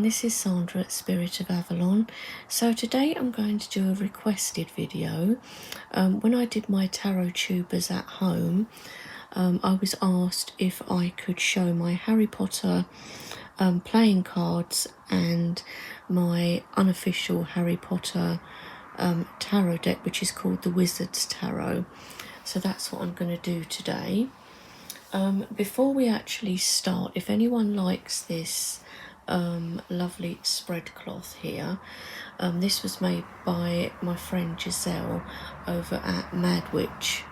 this is Sandra at Spirit of Avalon. So today I'm going to do a requested video. When I did my tarot tubers at home, I was asked if I could show my Harry Potter playing cards and my unofficial Harry Potter tarot deck, which is called the Wizard's Tarot. So that's what I'm going to do today. Before we actually start, if anyone likes this lovely spread cloth here, this was made by my friend Giselle over at Mad Witch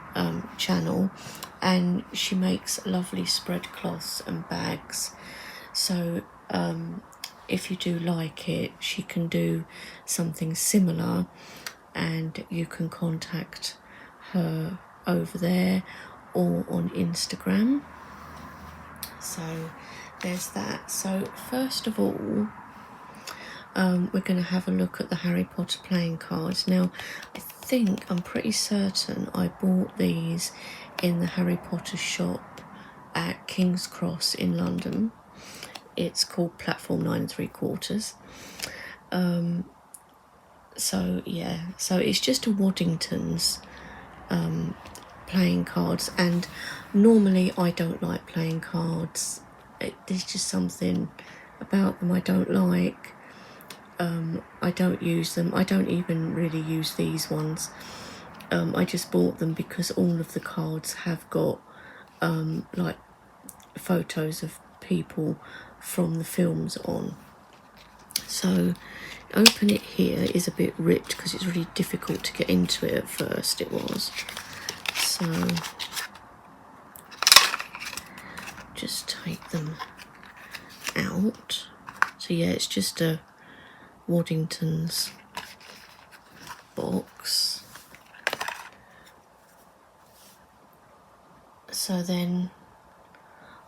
channel, and she makes lovely spread cloths and bags. So if you do like it, she can do something similar, and you can contact her over there or on Instagram. So there's that. So first of all, we're going to have a look at the Harry Potter playing cards. Now, I'm pretty certain I bought these in the Harry Potter shop at King's Cross in London. It's called Platform 9 3/4. So yeah, so it's just a Waddington's playing cards, and normally I don't like playing cards. There's just something about them I don't like. I don't use them. I don't even really use these ones. I just bought them because all of the cards have got like photos of people from the films on. So open it here is a bit ripped because it's really difficult to get into it at first. It was. So just take them out. So yeah, it's just a Waddington's box. So then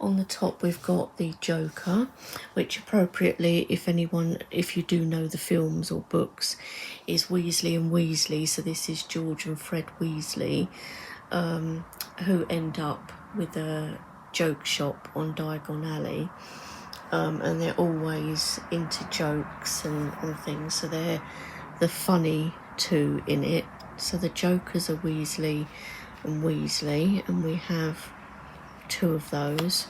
on the top we've got the Joker, which appropriately, if you do know the films or books, is Weasley and Weasley. So this is George and Fred Weasley, who end up with a joke shop on Diagon Alley, and they're always into jokes and things, so they're the funny two in it. So the Jokers are Weasley and Weasley, and we have two of those.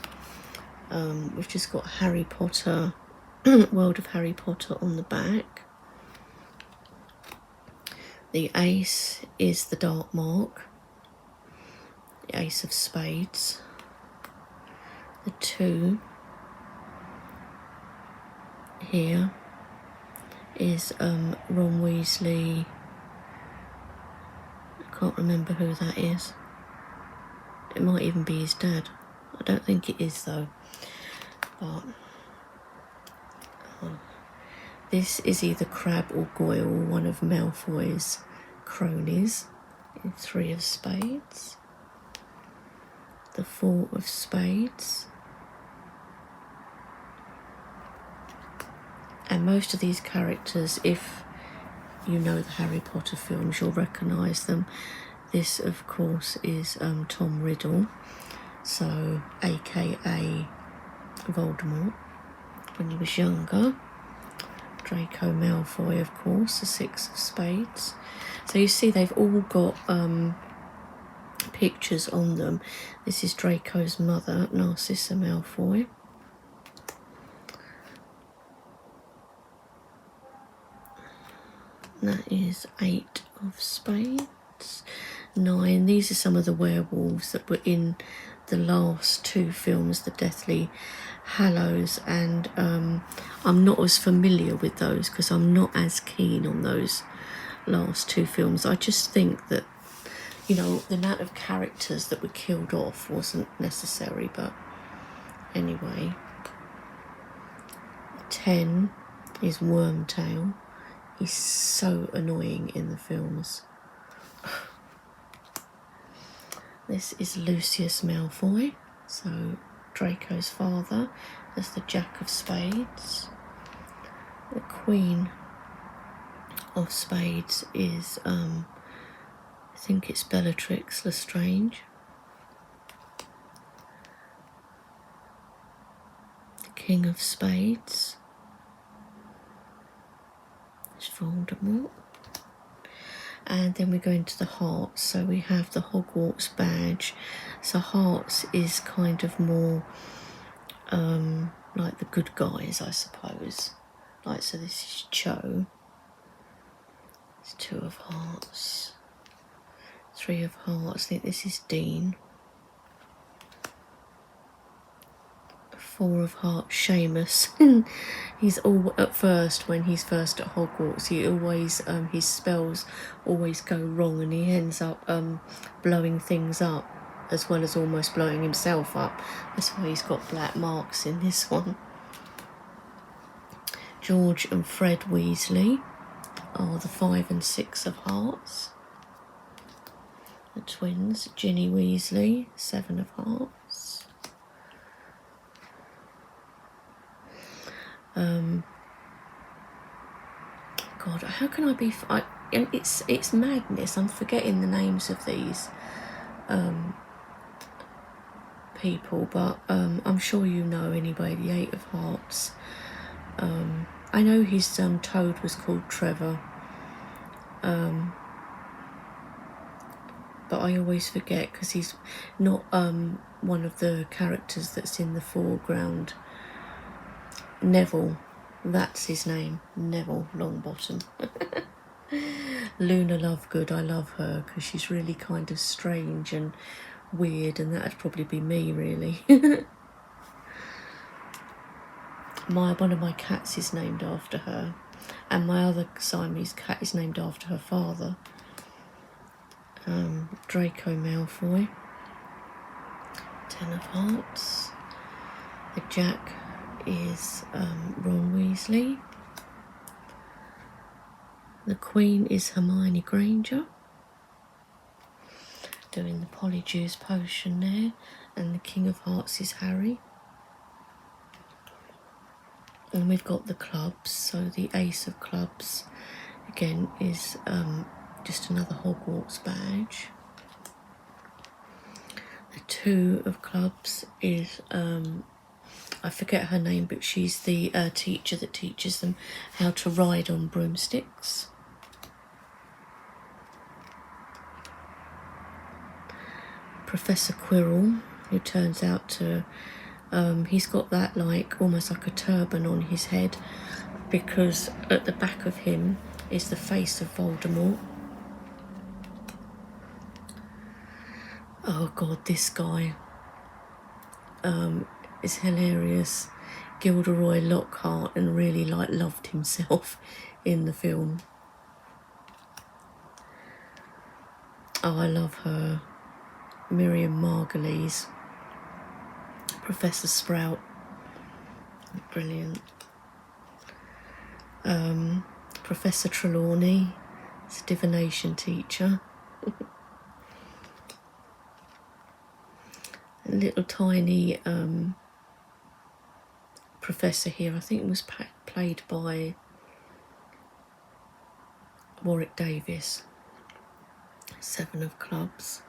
We've just got Harry Potter, World of Harry Potter on the back. The ace is the Dark Mark, the Ace of Spades. The 2 here is Ron Weasley. I can't remember who that is. It might even be his dad. I don't think it is though. But this is either Crabbe or Goyle, one of Malfoy's cronies. 3 of Spades. The 4 of Spades. And most of these characters, if you know the Harry Potter films, you'll recognise them. This, of course, is Tom Riddle, so aka Voldemort when he was younger. Draco Malfoy, of course, the 6 of Spades. So you see they've all got pictures on them. This is Draco's mother, Narcissa Malfoy. That is 8 of Spades. 9. These are some of the werewolves that were in the last 2 films, the Deathly Hallows, and I'm not as familiar with those because I'm not as keen on those last 2 films. I just think that, you know, the amount of characters that were killed off wasn't necessary, but anyway. 10 is Wormtail. He's so annoying in the films. This is Lucius Malfoy, so Draco's father. There's the Jack of Spades. The Queen of Spades is, I think it's Bellatrix Lestrange. The King of Spades. is Voldemort. And then we go into the hearts. So we have the Hogwarts badge. So hearts is kind of more like the good guys, I suppose. Like, so this is Cho. It's 2 of hearts. 3 of hearts. I think this is Dean. 4 of hearts, Seamus. He's all at first, when he's first at Hogwarts, he always his spells always go wrong, and he ends up blowing things up, as well as almost blowing himself up. That's why he's got black marks in this one. George and Fred Weasley are the 5 and 6 of hearts. The twins, Ginny Weasley, 7 of hearts. God, how can I be? And it's madness. I'm forgetting the names of these people, but I'm sure you know anyway. The 8 of hearts. I know his toad was called Trevor, but I always forget because he's not one of the characters that's in the foreground. Neville, that's his name, Neville Longbottom. Luna Lovegood, I love her because she's really kind of strange and weird, and that'd probably be me, really. One of my cats is named after her, and my other Siamese cat is named after her father. Draco Malfoy, 10 of hearts. The Jack is Ron Weasley. The Queen is Hermione Granger, doing the Polyjuice potion there, and the King of Hearts is Harry. And we've got the clubs, so the Ace of Clubs again is just another Hogwarts badge. The 2 of Clubs is I forget her name, but she's the teacher that teaches them how to ride on broomsticks. Professor Quirrell, who turns out to he's got that like almost like a turban on his head, because at the back of him is the face of Voldemort. Oh God, this guy is hilarious. Gilderoy Lockhart, and really like loved himself in the film. Oh, I love her. Miriam Margolyes, Professor Sprout, brilliant. Professor Trelawney, is a divination teacher. A little tiny professor here, I think it was played by Warwick Davis. 7 of Clubs.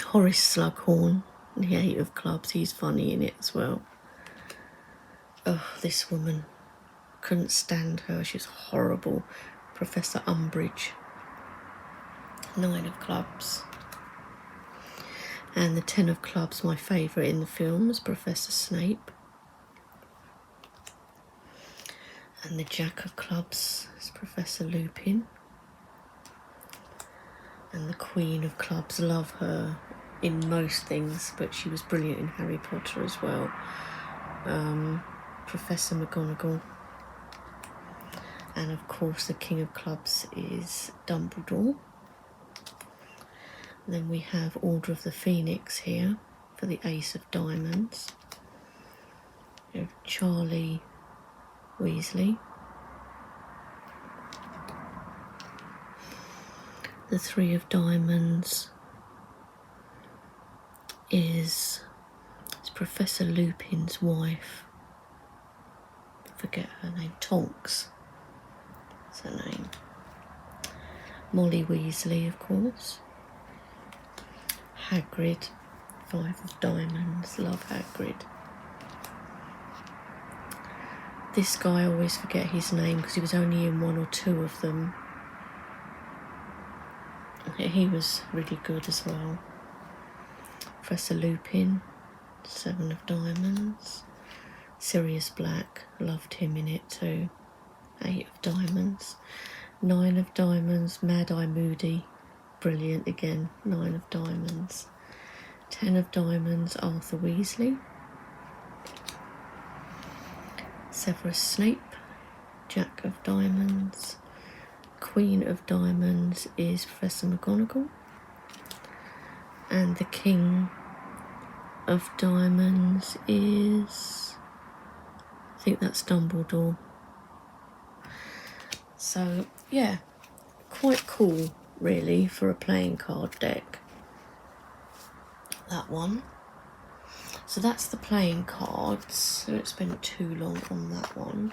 Horace Slughorn, the 8 of Clubs, he's funny in it as well. Oh, this woman, couldn't stand her, she's horrible. Professor Umbridge, 9 of Clubs. And the 10 of Clubs, my favourite in the film, is Professor Snape. And the Jack of Clubs is Professor Lupin. And the Queen of Clubs, love her in most things, but she was brilliant in Harry Potter as well. Professor McGonagall. And of course the King of Clubs is Dumbledore. And then we have Order of the Phoenix here for the Ace of Diamonds. We have Charlie Weasley. The 3 of Diamonds is Professor Lupin's wife. I forget her name. Tonks. That's her name. Molly Weasley, of course. Hagrid, 5 of Diamonds. Love Hagrid. This guy, I always forget his name because he was only in 1 or 2 of them. He was really good as well. Professor Lupin, 7 of Diamonds. Sirius Black, loved him in it too. 8 of Diamonds. 9 of Diamonds, Mad Eye Moody, brilliant again, 9 of Diamonds. 10 of Diamonds, Arthur Weasley. Severus Snape, Jack of Diamonds. Queen of Diamonds is Professor McGonagall. And the King of Diamonds is, I think that's Dumbledore. So yeah, quite cool really for a playing card deck, that one. So that's the playing cards. I don't spend too long on that one.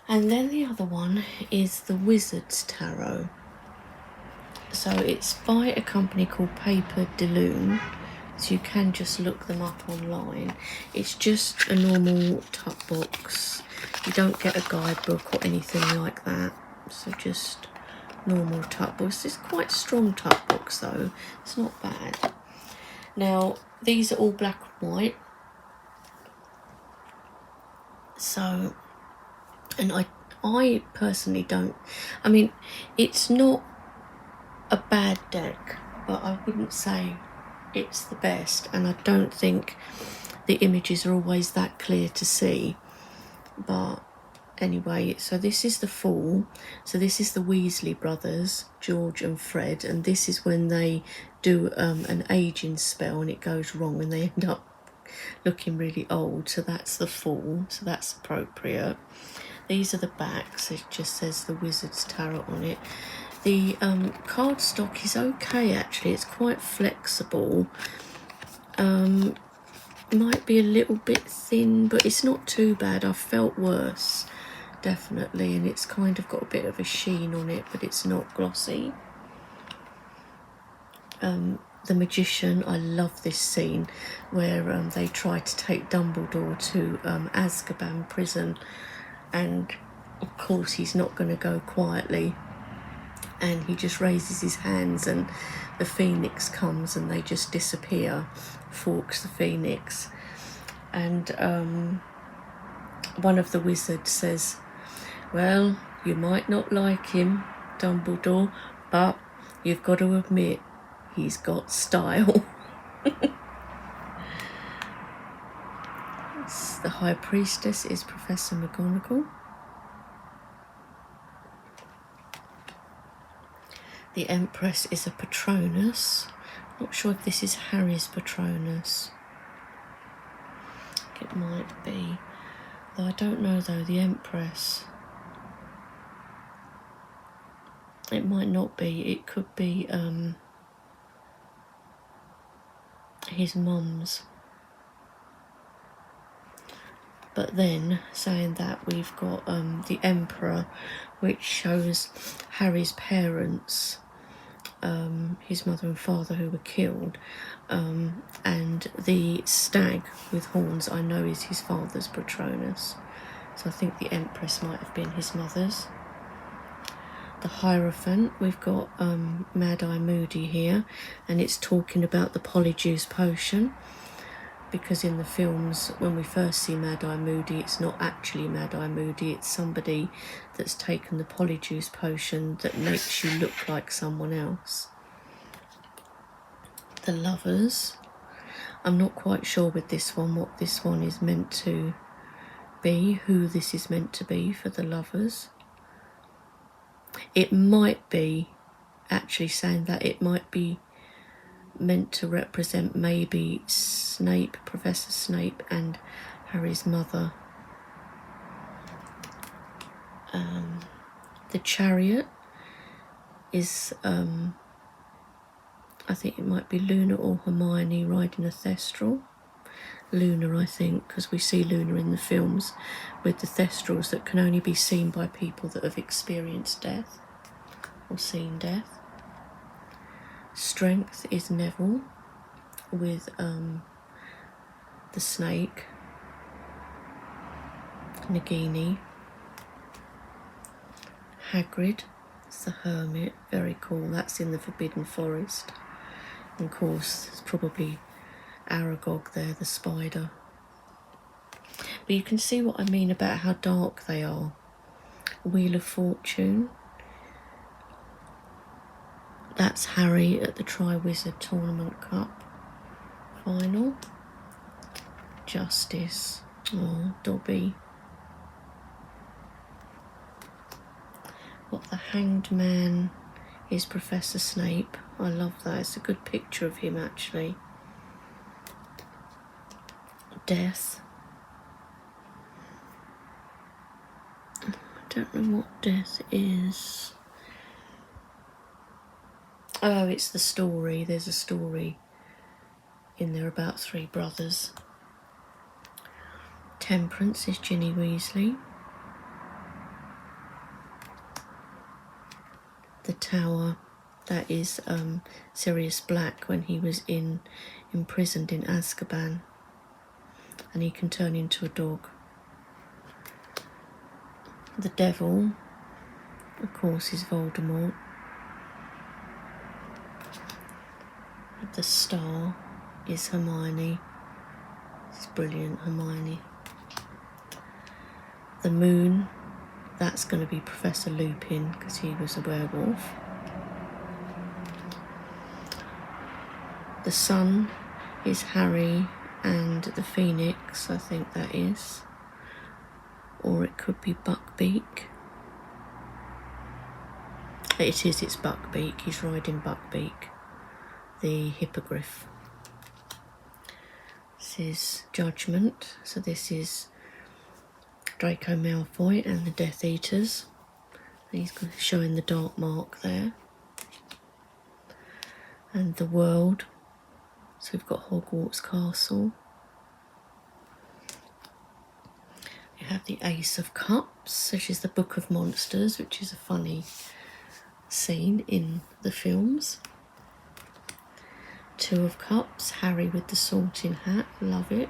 And then the other one is the Wizard's Tarot. So it's by a company called Paper de Lune, so you can just look them up online. It's just a normal tuck box. You don't get a guidebook or anything like that, so just normal tuck books. It's quite strong tuck books though, it's not bad. Now these are all black and white, so, and I personally don't, I mean, it's not a bad deck, but I wouldn't say it's the best, and I don't think the images are always that clear to see. But anyway, so this is the Fool. So this is the Weasley brothers, George and Fred, and this is when they do an aging spell and it goes wrong and they end up looking really old. So that's the Fool, so that's appropriate. These are the backs. It just says the Wizard's Tarot on it. The cardstock is okay actually, it's quite flexible. Might be a little bit thin, but it's not too bad. I've felt worse, definitely, and it's kind of got a bit of a sheen on it, but it's not glossy. The Magician, I love this scene where they try to take Dumbledore to Azkaban prison, and of course he's not going to go quietly, and he just raises his hands and the Phoenix comes and they just disappear. Fawkes the Phoenix. And one of the wizards says, well, you might not like him, Dumbledore, but you've got to admit he's got style. The High Priestess is Professor McGonagall. The Empress is a Patronus. Not sure if this is Harry's Patronus. It might be. Though I don't know though, the Empress. It might not be. It could be his mum's. But then, saying that, we've got the Emperor, which shows Harry's parents, his mother and father who were killed, and the stag with horns I know is his father's Patronus, so I think the Empress might have been his mother's. The Hierophant, we've got Mad Eye Moody here, and it's talking about the Polyjuice potion, because in the films when we first see Mad Eye Moody, it's not actually Mad Eye Moody, it's somebody that's taken the Polyjuice potion that makes you look like someone else. The Lovers, I'm not quite sure with this one what this one is meant to be, who this is meant to be for the Lovers. It might be, actually saying that, it might be meant to represent maybe Snape, Professor Snape, and Harry's mother. The Chariot is, I think it might be Luna or Hermione riding a Thestral. Luna, I think, because we see Luna in the films with the Thestrals that can only be seen by people that have experienced death or seen death. Strength is Neville with the snake. Nagini. Hagrid, it's the Hermit, very cool. That's in the Forbidden Forest. And of course, it's probably Aragog there, the spider. But you can see what I mean about how dark they are. Wheel of Fortune. That's Harry at the Triwizard Tournament Cup final. Justice. Oh, Dobby. What, the Hanged Man is Professor Snape. I love that. It's a good picture of him, actually. Death. I don't know what Death is. Oh, it's the story. There's a story in there about 3 brothers. Temperance is Ginny Weasley. The Tower, that is Sirius Black when he was imprisoned in Azkaban, and he can turn into a dog. The Devil, of course, is Voldemort. The Star is Hermione. It's brilliant, Hermione. The Moon, that's going to be Professor Lupin because he was a werewolf. The Sun is Harry and the Phoenix, I think that is. Or it could be Buckbeak. It is, it's Buckbeak. He's riding Buckbeak, the hippogriff. This is Judgment. So this is Draco Malfoy and the Death Eaters. He's showing the dark mark there. And the World. So we've got Hogwarts Castle. We have the Ace of Cups, which is the Book of Monsters, which is a funny scene in the films. 2 of Cups, Harry with the sorting hat, love it.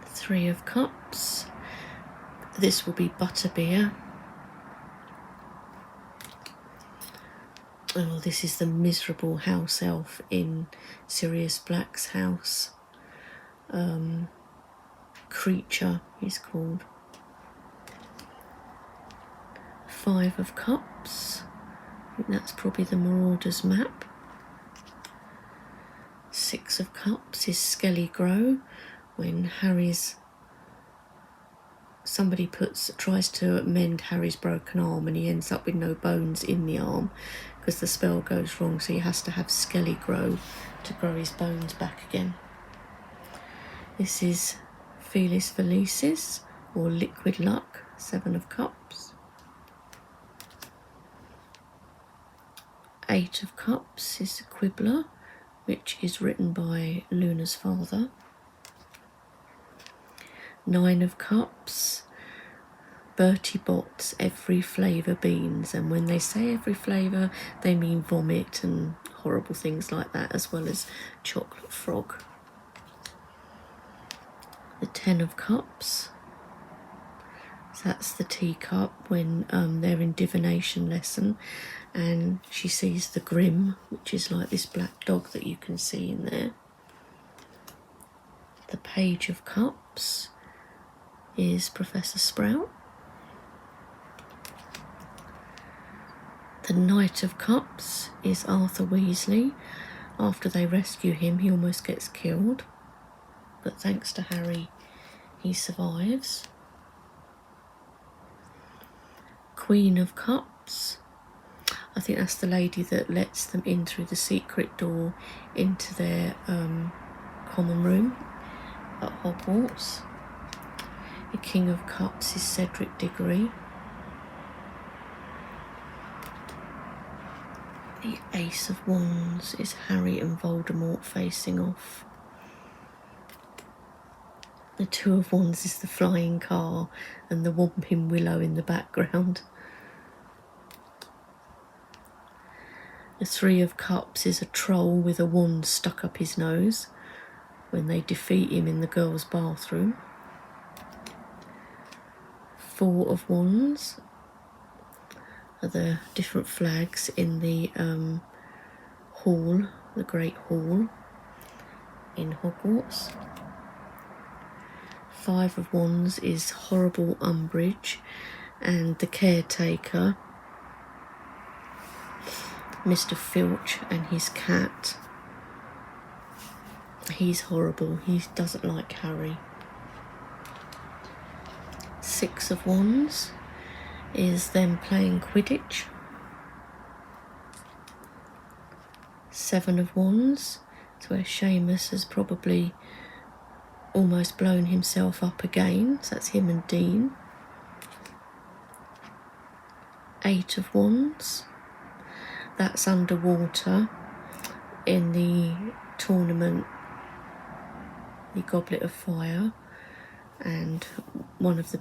3 of Cups, this will be Butterbeer. Oh, this is the miserable house elf in Sirius Black's house. Creature, he's called. 5 of Cups, I think that's probably the Marauders map. 6 of Cups is Skelly Grow, when somebody tries to mend Harry's broken arm and he ends up with no bones in the arm because the spell goes wrong, so he has to have Skelly Grow to grow his bones back again. This is Felis Felicis, or Liquid Luck, 7 of Cups. 8 of Cups is the Quibbler, which is written by Luna's father. 9 of Cups, Bertie Bott's Every Flavour Beans, and when they say every flavour they mean vomit and horrible things like that, as well as chocolate frog. The 10 of Cups, so that's the teacup when they're in divination lesson and she sees the Grim, which is like this black dog that you can see in there. The Page of Cups is Professor Sprout. The Knight of Cups is Arthur Weasley. After they rescue him, he almost gets killed, but thanks to Harry, he survives. Queen of Cups, I think that's the lady that lets them in through the secret door into their common room at Hogwarts. The King of Cups is Cedric Diggory. The Ace of Wands is Harry and Voldemort facing off. The 2 of Wands is the flying car and the Whomping Willow in the background. The 3 of Cups is a troll with a wand stuck up his nose. when they defeat him in the girls' bathroom. 4 of Wands are the different flags in the hall, the Great Hall in Hogwarts. 5 of Wands is horrible Umbridge and the caretaker, Mr. Filch, and his cat. He's horrible. He doesn't like Harry. 6 of Wands is them playing Quidditch. 7 of Wands is where Seamus has probably almost blown himself up again. So that's him and Dean. 8 of Wands, that's underwater in the tournament, the Goblet of Fire, and one of the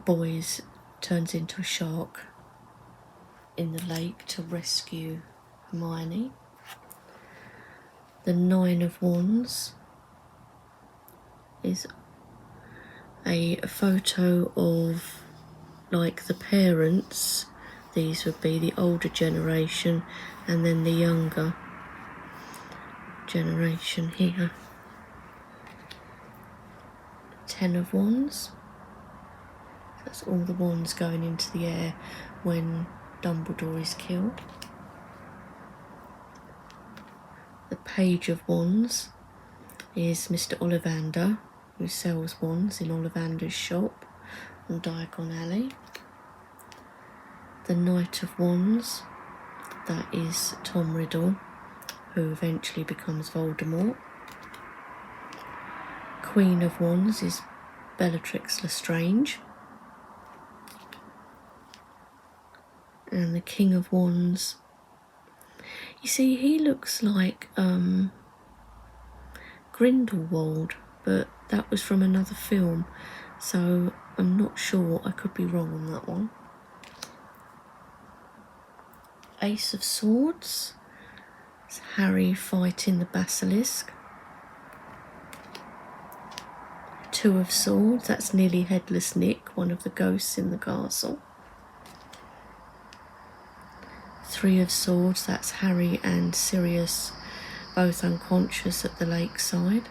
boys turns into a shark in the lake to rescue Hermione. The 9 of Wands is a photo of like the parents. These would be the older generation and then the younger generation here. 10 of Wands, that's all the wands going into the air when Dumbledore is killed. The Page of Wands is Mr. Ollivander, who sells wands in Ollivander's shop on Diagon Alley. The Knight of Wands, that is Tom Riddle, who eventually becomes Voldemort. Queen of Wands is Bellatrix Lestrange. And the King of Wands, you see, he looks like Grindelwald, but that was from another film, so I'm not sure. I could be wrong on that one. Ace of Swords, it's Harry fighting the basilisk. 2 of Swords, that's nearly Headless Nick, one of the ghosts in the castle. 3 of Swords, that's Harry and Sirius, both unconscious at the lakeside.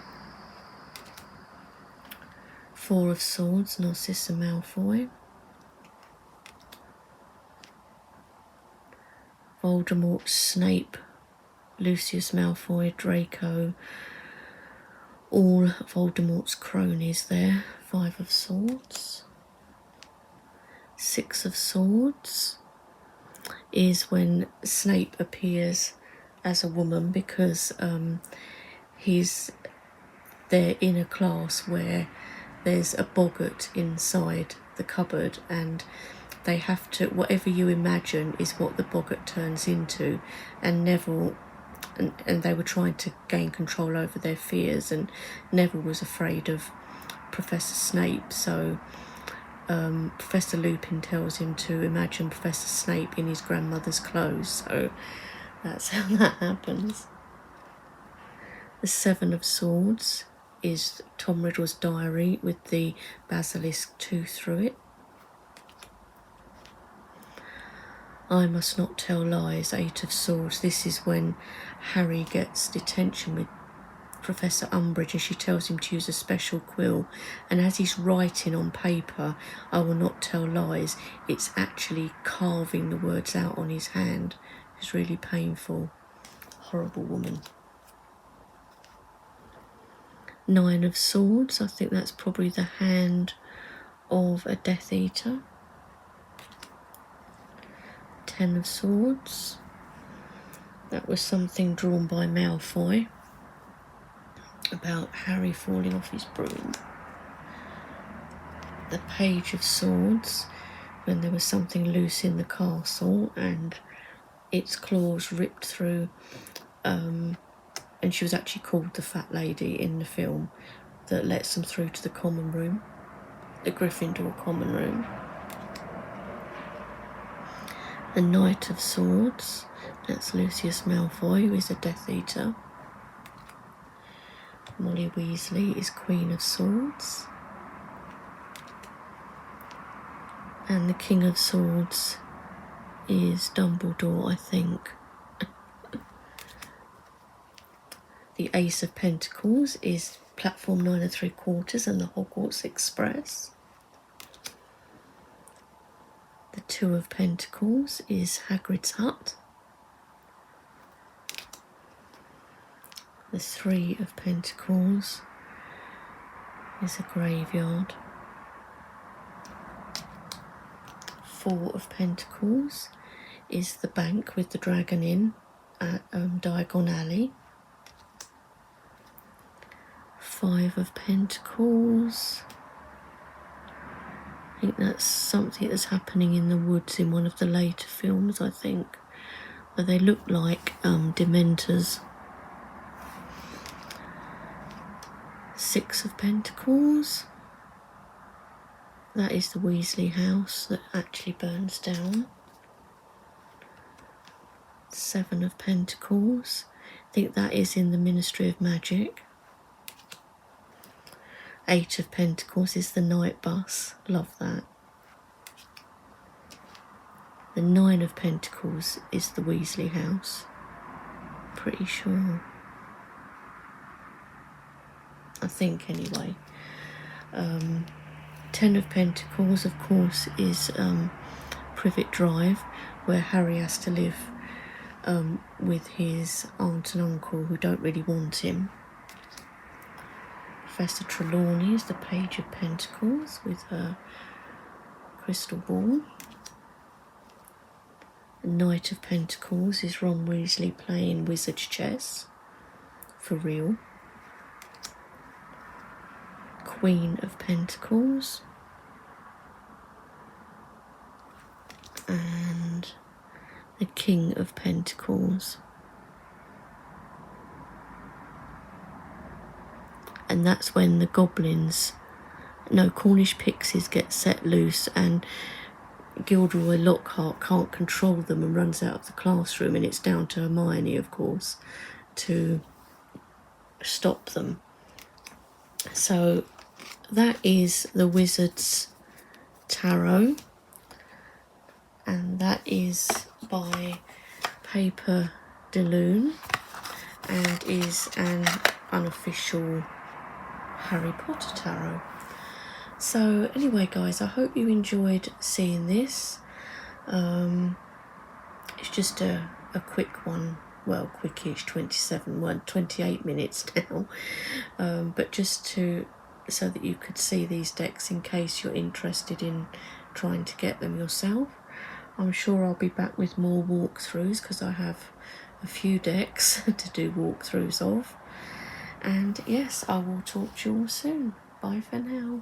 4 of Swords, Narcissa Malfoy. Voldemort, Snape, Lucius Malfoy, Draco, all Voldemort's cronies there. 5 of Swords. 6 of Swords is when Snape appears as a woman, because he's there in a class where there's a boggart inside the cupboard, and they have to, whatever you imagine is what the boggart turns into, and Neville, and they were trying to gain control over their fears, and Neville was afraid of Professor Snape, so Professor Lupin tells him to imagine Professor Snape in his grandmother's clothes, so that's how that happens. The 7 of Swords is Tom Riddle's diary with the basilisk tooth through it. I Must Not Tell Lies, 8 of Swords. This is when Harry gets detention with Professor Umbridge, and she tells him to use a special quill, and as he's writing on paper, I will not tell lies, it's actually carving the words out on his hand. It's really painful. Horrible woman. 9 of Swords, I think that's probably the hand of a Death Eater. 10 of Swords, that was something drawn by Malfoy about Harry falling off his broom. The Page of Swords, when there was something loose in the castle and its claws ripped through, and she was actually called the Fat Lady in the film, that lets them through to the common room, the Gryffindor common room. The Knight of Swords, that's Lucius Malfoy, who is a Death Eater. Molly Weasley is Queen of Swords. And the King of Swords is Dumbledore, I think. The Ace of Pentacles is Platform 9 3/4 and the Hogwarts Express. The Two of Pentacles is Hagrid's Hut. The Three of Pentacles is a graveyard. Four of Pentacles is the bank with the dragon in at Diagon Alley. Five of Pentacles. I think that's something that's happening in the woods in one of the later films, I think, where they look like Dementors. Six of Pentacles. That is the Weasley house that actually burns down. Seven of Pentacles. I think that is in the Ministry of Magic. Eight of Pentacles is the Night Bus. Love that. The Nine of Pentacles is the Weasley house. Pretty sure. I think anyway. 10 of Pentacles, of course, is Privet Drive, where Harry has to live with his aunt and uncle who don't really want him. Professor Trelawney is the Page of Pentacles with her crystal ball. The Knight of Pentacles is Ron Weasley playing wizard's chess, for real. Queen of Pentacles. And the King of Pentacles. And that's when the Cornish pixies get set loose and Gilderoy Lockhart can't control them and runs out of the classroom, and it's down to Hermione, of course, to stop them. So that is the Wizard's Tarot, and that is by Paper de Lune and is an unofficial Harry Potter tarot. So anyway guys, I hope you enjoyed seeing this. It's just a quick one, well, quickish, 28 minutes now, but just so that you could see these decks in case you're interested in trying to get them yourself. I'm sure I'll be back with more walkthroughs because I have a few decks to do walkthroughs of. And yes, I will talk to you all soon. Bye for now.